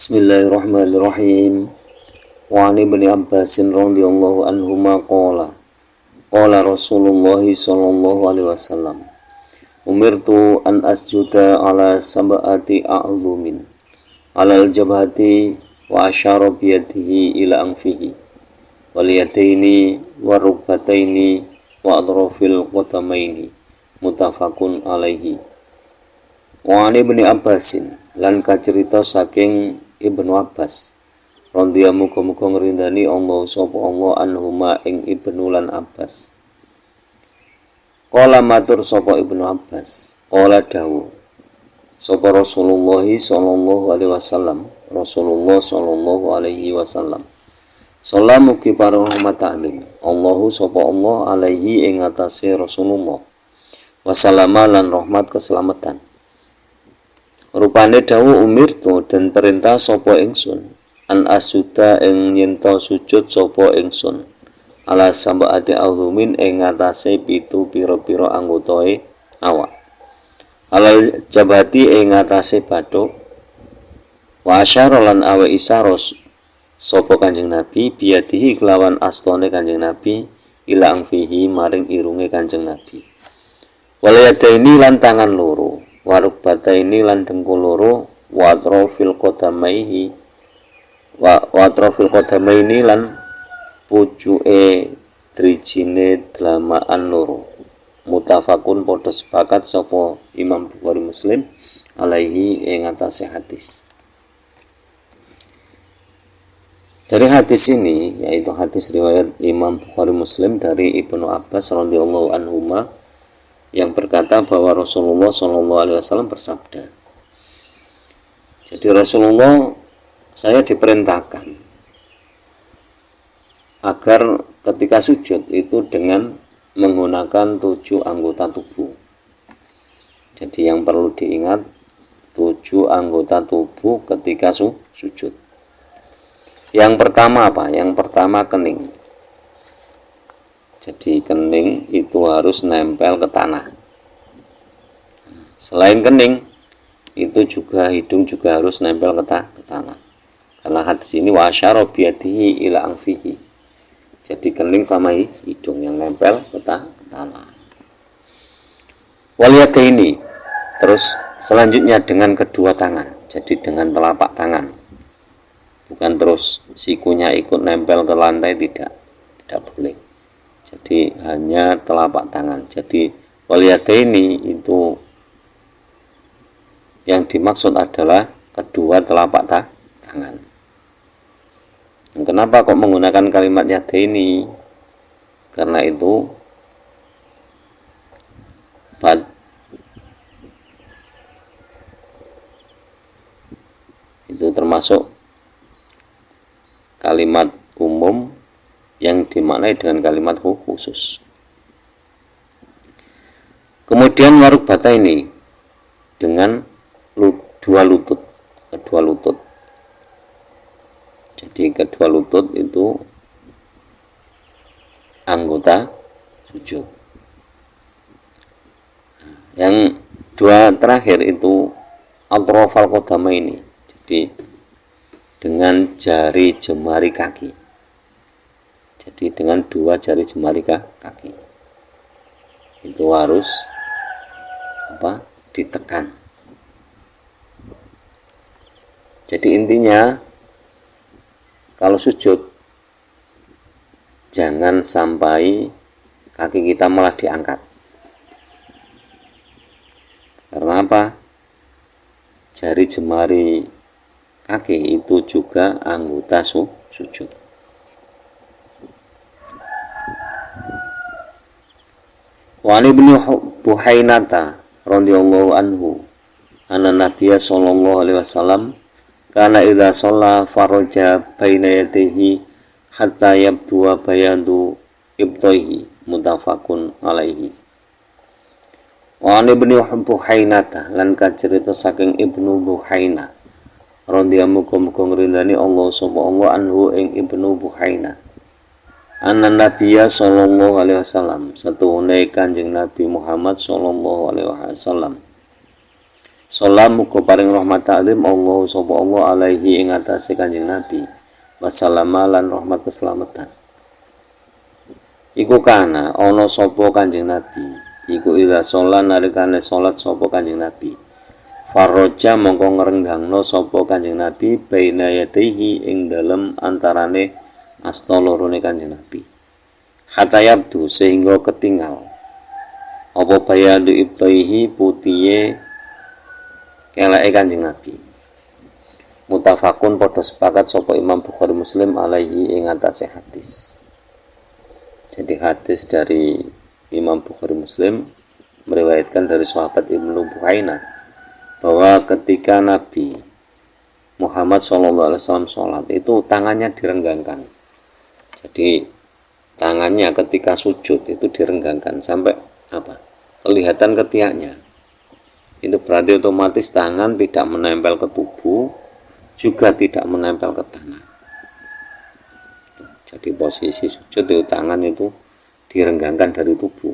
Bismillahirrahmanirrahim. Wa an ibni Abbasin radhiyallahu anhuma qala Rasulullah sallallahu alaihi wasallam umirtu an asjuda ala sab'ati a'dhumin ala al-jabhati wa asyara biyadihi ila anfihi wal yadaini wa rukbataini wa atrafil qadamaini muttafaqun alaihi. Wa an ibni Abbasin lan kacerita saking Ibnu Abbas radhiyallahu muga-muga ngrindani Allah sapa Allah anhuma ing Ibnu lan Abbas. Qala matur sapa Ibnu Abbas, qala dawu sapa Rasulullah sallallahu alaihi wasallam, Rasulullah sallallahu alaihi wasallam. Salamu ki para rahmat ta'lim. Allahu sapa Allah alaihi ing atase Rasulullah. Wassalama lan rahmat keselamatan. Rupane dawu umirtu dan perintah sapa ingsun an asuda ing nyenta sujud sapa ingsun ala sab'ati a'dhumin ing ngatasé pitu pira-pira anggotae awak alal jabati ing ngatasé bathuk wa asyara lan awe isaros sapa Kanjeng Nabi biadihi kelawan astane Kanjeng Nabi ila angfihi maring irunge Kanjeng Nabi wal yadaini lan tangan loro waruk bataini lan dengkul loro watrofil qadamaihi watrofil qadamaini lan pucuke drijine dlamaan loro muttafaqun padha sepakat sapa Imam Bukhari Muslim alaihi ing atase hadis. Dari hadis ini yaitu hadis riwayat Imam Bukhari Muslim dari Ibnu Abbas radhiyallahu anhuma yang berkata bahwa Rasulullah Shallallahu Alaihi Wasallam bersabda. Jadi Rasulullah saya diperintahkan agar ketika sujud itu dengan menggunakan 7 anggota tubuh. Jadi yang perlu diingat 7 anggota tubuh ketika sujud. Yang pertama apa? Yang pertama kening. Jadi kening itu harus nempel ke tanah. Selain kening, itu juga hidung juga harus nempel ke tanah. Karena hadis ini wa asyara biyadihi ila anfihi. Jadi kening sama hidung yang nempel ke tanah. Wal yadaini. Terus selanjutnya dengan kedua tangan. Jadi dengan telapak tangan. Bukan terus sikunya ikut nempel ke lantai, tidak boleh. Jadi hanya telapak tangan. Jadi wal yadaini itu yang dimaksud adalah kedua telapak tangan. Kenapa kok menggunakan kalimat yadaini? Karena itu termasuk kalimat umum yang dimaknai dengan kalimat khusus. Kemudian waruk bata ini dengan kedua lutut. Jadi kedua lutut itu anggota sujud. Yang dua terakhir itu atrofal qadamaini. Jadi dengan jari jemari kaki. Jadi dengan 2 jari jemari kaki itu harus ditekan. Jadi intinya kalau sujud jangan sampai kaki kita malah diangkat. Karena apa? Jari jemari kaki itu juga anggota sujud. Wa ibnu Buhainata radhiyallahu anhu anna Nabiya sallallahu alaihi wasallam kana idza shalla faraja baina yadayhi hatta yabdu bayadu ibtaihi muttafaqun alaihi. Wa ibnu Buhainata lan kacerita saking Ibnu Buhaina radhiyallahu muga-muga ngrindani Allah sapa Allah anhu ing Ibnu Buhaina anna Nabiya sallallahu alaihi wasallam satuhune Kanjeng Nabi Muhammad sallallahu alaihi wasallam Salam muga paring rahmat ta'zim Allah sapa Allah alaihi ing atase Kanjeng Nabi. Wassalama lan rahmat keselamatan. Iku kana ana sapa Kanjeng Nabi. Iku ila sholat nalikane salat sapa Kanjeng Nabi. Farroja mongko ngrenggangno sapa Kanjeng Nabi baina yadaihi ing dalem antarane asta lorone Kanjeng Nabi. Hatayabdu sehingga ketinggal. Apa bayadu ibtaihi putiye keleke Kanjeng Nabi. Mutafakun padha sepakat sapa Imam Bukhari Muslim alaihi ing atase hadis. Jadi hadis dari Imam Bukhari Muslim meriwayatkan dari sahabat Ibnu Buhainah bahwa ketika Nabi Muhammad SAW sholat itu tangannya direnggangkan. Jadi tangannya ketika sujud itu direnggangkan sampai kelihatan ketiaknya. Itu berarti otomatis tangan tidak menempel ke tubuh, juga tidak menempel ke tanah. Jadi posisi sujud itu tangan itu direnggangkan dari tubuh.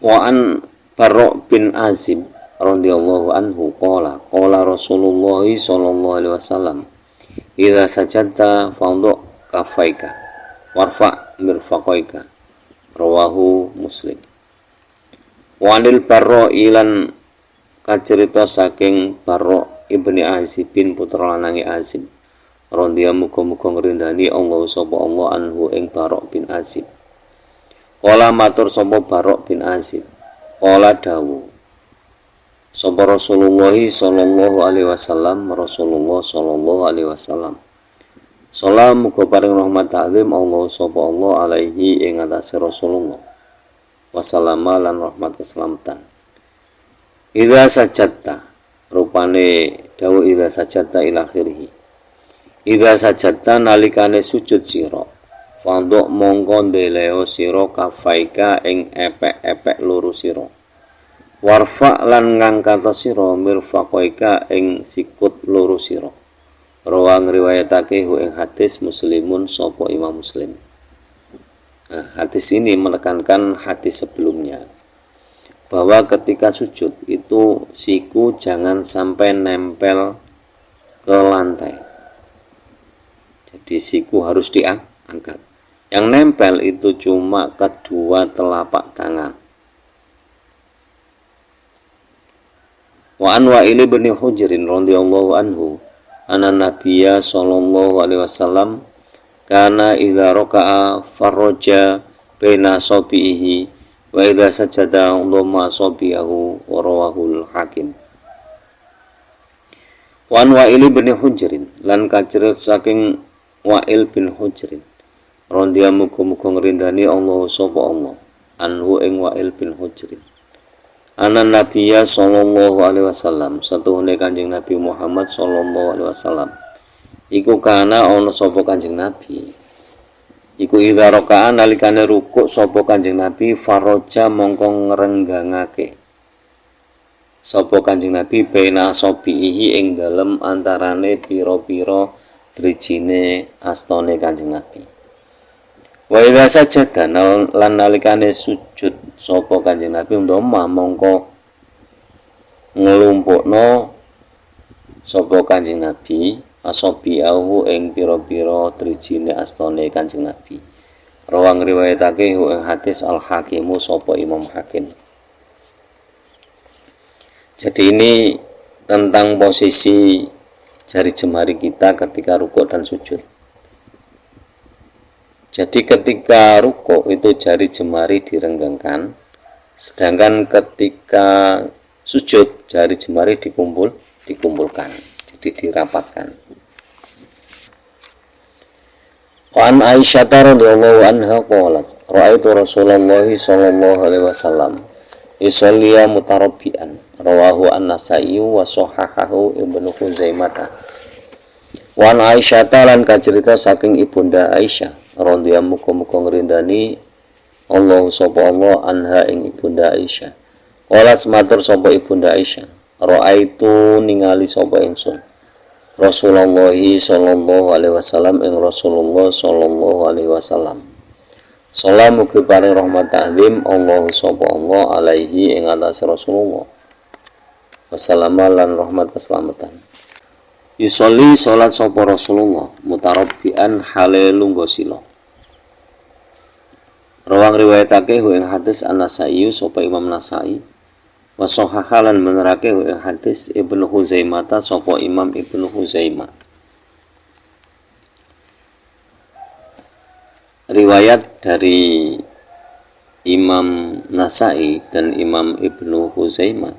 Wa'an Barok bin Azib radhiyallahu anhu qala Rasulullah sallallahu alaihi wasallam idza sajadta fa'dhu kafaika warfa mirfaqaika rawahu Muslim. Wanil Barok ilan kacerita saking Barok ibni Azib bin putra lanangi Azib radhiyallahu muga-muga ngrindani Allah sapa Allah anhu ing Barok bin Azib. Kala matur sapa Barok bin Azib, kala dawuh sapa Rasulullah sallallahu alaihi wasallam, Rasulullah sallallahu alaihi wasallam. Salam muga paring rahmat ta'zim Allah sapa Allah alaihi ing atase Rasulullah. Wassalama lan rahmat keselamatan. Idza sajadta rupane dawuh idza sajadta ila akhirih. Idza sajadta nalikane sujud sira fanduk mongko ndeleo sira kafaika ing epek-epek loro sira. Warfa lan ngangkat sira mirfaqaika ing sikut loro sira. Rawang riwayatake ing hadis Muslimun sapa Imam Muslim. Nah, hadis ini menekankan hadis sebelumnya bahwa ketika sujud itu siku jangan sampai nempel ke lantai. Jadi siku harus diangkat. Yang nempel itu cuma kedua telapak tangan. Wa an Wa'il bin Hujrin radhiyallahu anhu anna Nabiyya sallallahu alaihi wasallam kana idza raka'a farraja baina sabihi wa idza sajada dhamma sabihu wa rawahul Hakim. Wa an Wa'il bin Hujrin lan kacerit saking Wa'il bin Hujrin radhiyallahu muga-muga ngrindani Allah sapa Allah anhu ing Wa'il bin Hujrin. Ana Nabiyya sallallahu alaihi wasallam satuhune Kanjeng Nabi Muhammad sallallahu alaihi wasallam iku kana ana sapa Kanjeng Nabi iku idza raka'a nalikane rukuk sapa Kanjeng Nabi faraja mongko ngrenggangake sapa Kanjeng Nabi baina sabihi ing dalem antarane pira-pira drijine astane Kanjeng Nabi. Wa idza sajada lan nalikane sujud sapa Kanjeng Nabi ndoma mongko nglumpukno sapa Kanjeng Nabi asabihu ing pira-pira drijine astane Kanjeng Nabi. Rawang riwayatake ing hadis Al-Hakimu sapa Imam Hakim. Jadi ini tentang posisi jari jemari kita ketika rukuk dan sujud. Jadi ketika rukuk itu jari jemari direnggangkan, sedangkan ketika sujud jari jemari dikumpulkan, jadi dirapatkan. Wa an Aisyah radhiyallahu anha qalat ra'aitu Rasulullah sallallahu alaihi wasallam yusalli mutarabbian rawahu an-Nasa'i wa sahahahu Ibnu Khuzaimah. Wa an Aisyah lan kacerita saking Ibunda Aisyah radhiyallahu muga-muga ngrindani Allah sapa Allah anha ing Ibunda Aisyah. Qalat matur sapa Ibunda Aisyah, ra'aitu ningali sapa ingsun Rasulullah sallallahu alaihi wasallam ing Rasulullah sallallahu alaihi wasallam. Salam mugi paring rahmat ta'zim Allah sapa Allah alaihi ing atase Rasulullah. Wassalamu lan rahmat keselamatan. Yusolli salat sapa Rasulullah mutarabbian hale lungguh sila. Rawang riwayatake ing hadis An-Nasai sapa Imam Nasai. Wa sahahalan menerake ing hadis Ibnu Huzaimah sapa Imam Ibnu Huzaimah. Riwayat dari Imam Nasai dan Imam Ibnu Huzaimah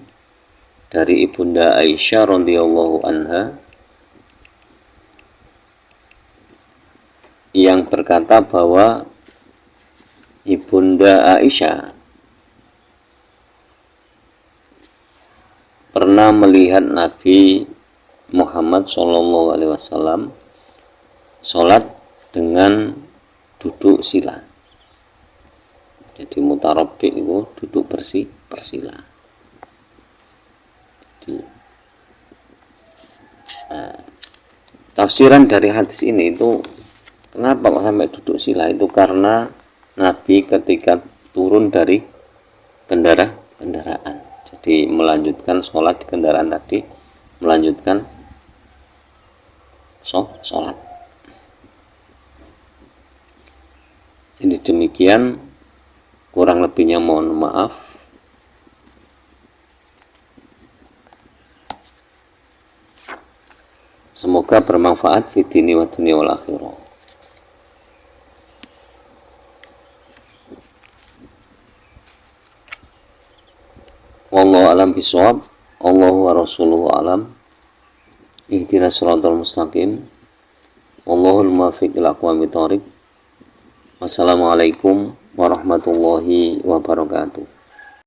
dari Ibunda Aisyah radhiyallahu anha yang berkata bahwa Ibunda Aisyah pernah melihat Nabi Muhammad SAW sholat dengan duduk sila. Jadi mutarabbi itu duduk bersila. Jadi, tafsiran dari hadis ini itu kenapa kok sampai duduk sila itu karena Nabi ketika turun dari kendaraan. Jadi melanjutkan sholat di kendaraan tadi, melanjutkan sholat. Jadi demikian, kurang lebihnya mohon maaf. Semoga bermanfaat fi dini wa dunya wal akhirah. Wallahu alam bisawab. Allahu wa rasuluhu alam. Ihdinas siratal mustaqim. Wallahul muwaffiq ila aqwamit thoriq. Wassalamualaikum warahmatullahi wabarakatuh.